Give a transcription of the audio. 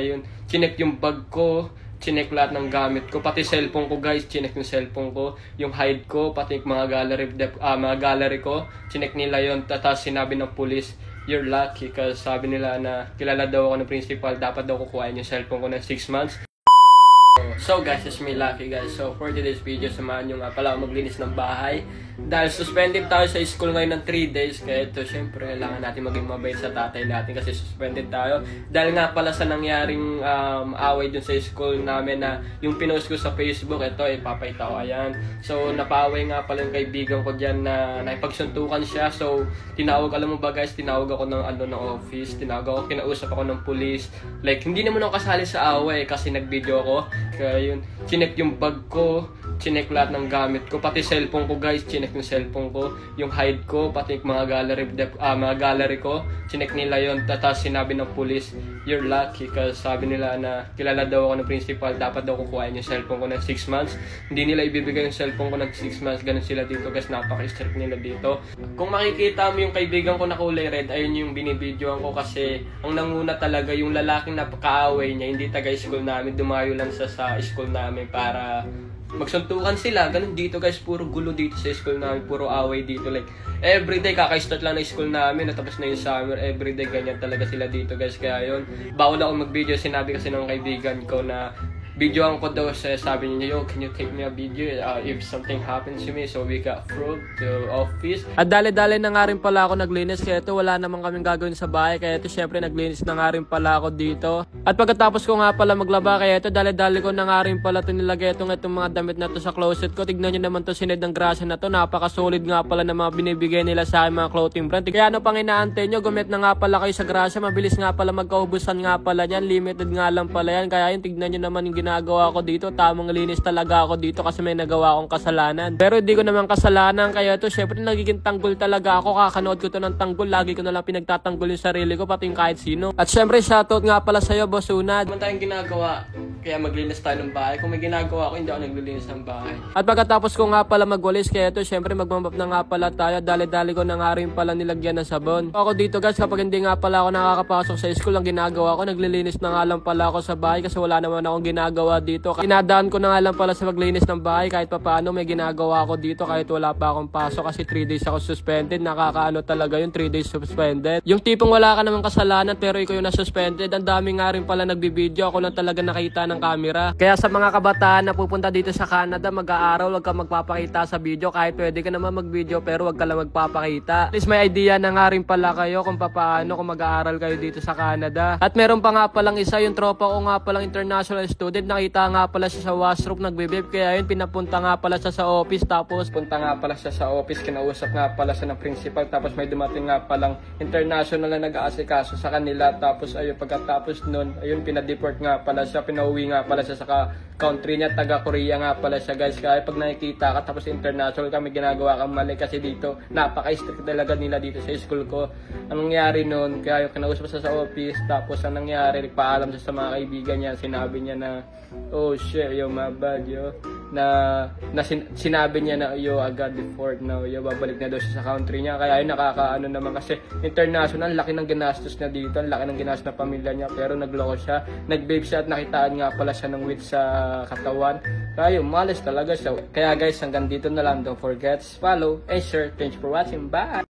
Kaya yun, chinek yung bag ko, chinek lahat ng gamit ko, pati cellphone ko guys, chinek yung cellphone ko, yung hide ko, pati yung mga gallery ko, chinek nila yun. Tapos sinabi ng police, you're lucky kasi sabi nila na kilala daw ako ng principal, dapat daw kukuhain yung cellphone ko ng 6 months. So guys, it's me Lucky guys. So for today's video, samahan nyo nga pala maglinis ng bahay. Dahil suspended tayo sa school ngayon ng 3 days. Kaya ito syempre kailangan natin maging mabait sa tatay natin kasi suspended tayo. Dahil nga pala sa nangyaring away dun sa school namin na yung pinost ko sa Facebook, ito ipapakita ko, ayan. So napaaway nga pala yung kaibigan ko dyan na nakipagsuntukan siya. So tinawag, alam mo ba guys, tinawag ako ng office, tinawag ako, kinausap ako ng police. Like hindi naman ako kasali sa away kasi nag-video ako. Kaya yun, chinek yung bag ko, chinek lahat ng gamit ko, pati cellphone ko guys, chinek yung cellphone ko, yung hide ko, pati yung mga gallery ko, chinek nila yun. Tapos sinabi ng police, you're lucky kasi sabi nila na kilala daw ako ng principal, dapat daw kukuhain yung cellphone ko ng 6 months. Hindi nila ibibigay yung cellphone ko ng 6 months, ganun sila dito guys, napaka-strict nila dito. Kung makikita mo yung kaibigan ko na kulay red, ayun yung binibidyoan ko kasi ang nanguna talaga yung lalaking napaka-away niya, hindi taga-school namin, dumayo lang sa school namin para magsuntukan sila. Ganun dito guys, puro gulo dito sa school namin, puro away dito. Like everyday kaka-start lang ng school namin, natapos na yung summer, everyday ganyan talaga sila dito guys. Kaya yun, bawal ako mag-video. Sinabi kasi ng kaibigan ko na videoan ko daw, sabi niya, yo, can you take me a video if something happens to me? So we got through to office. At dali-dali na nga rin pala ako naglinis, kaya ito wala naman kaming gagawin sa bahay, kaya ito syempre naglinis na nga rin pala ako dito. At pagkatapos ko nga pala maglaba, kaya ito dali-dali ko na nga rin pala ito nilagay itong mga damit na to sa closet ko. Tignan nyo naman to, sinid ng grasa na to, napaka-solid nga pala na mga binibigay nila sa akin, mga clothing brand. Kaya ano pang inaantay nyo, gumit na nga pala kayo sa grasa, mabilis nga pala magkaubusan nga pala yan, limited nga lang pala yan. Kaya yun, tignan nyo naman yung ginagawa ko dito, tamang linis talaga ako dito kasi may nagawa akong kasalanan. Pero hindi ko naman kasalanan, kaya to syempre nagiging tanggol talaga ako. Kakanood ko to ng tanggol, lagi ko na lang pinagtatanggol yung sarili ko, pati yung kahit sino. At syempre shoutout nga pala sa'yo, Boss Unad. Naman tayong ginagawa, kaya maglinis tayo ng bahay. Kung may ginagawa ako, hindi ako naglilinis ng bahay. At pagkatapos ko nga pala magwalis, kaya to syempre magmamap na nga pala tayo. Dali-dali ko na nga rin pala nilagyan ng sabon. Ako dito guys, kapag hindi nga pala ako nakakapasok sa school, ang ginagawa ko, naglilinis na nga lang pala ako sa bahay kasi wala naman akong ginagawa dito. Inadaan ko na nga lang pala sa maglinis ng bahay, kahit papaano may ginagawa ako dito kahit wala pa akong pasok kasi 3 days ako suspended. Nakakaano talaga yung 3 days suspended. Yung tipong wala ka namang kasalanan pero ikaw yung na-suspended. Ang dami nga rin pala nagbibideo, ako lang talaga nakita ng camera. Kaya sa mga kabataan na pupunta dito sa Canada, mag-aaral, wag ka magpapakita sa video. Kahit pwede ka naman mag-video pero wag ka lang magpapakita. At least may idea na nga rin pala kayo kung paano kung mag-aaral kayo dito sa Canada. At meron pa nga palang isa, yung tropa ko nga palang international student, nakita nga pala siya sa washroom nagbe-vape, kaya yun pinapunta nga pala siya sa office. Tapos punta nga pala siya sa office, kinausap nga pala siya ng principal, tapos may dumating nga palang international na nag-aasikaso sa kanila. Tapos ayun, pagkatapos nun, ayun, pinadeport nga pala siya, pinauwi nga pala siya sa country niya, taga Korea nga pala siya guys. Kaya pag nakikita ka tapos international kami, ginagawa kang mali kasi dito napaka-strict talaga nila dito sa school ko. Ang nangyari nun, kaya yung kinausap siya sa office, tapos ang nangyari, nagpaalam siya sa mga kaibigan niya, sinabi niya na, oh shit, yo, my bad, yo. Sinabi niya na, yo, I got deported now, yo, babalik na daw siya sa country niya. Kaya yun, nakakaano naman kasi international, laki ng ginastos na dito, laki ng ginastos na pamilya niya, pero nagloko siya, nag-vape siya at nakitaan nga pala siya ng weed sa katawan. Kaya yun, malas talaga siya. Kaya guys, hanggang dito na lang, don't forget to follow and share. Thanks for watching, bye!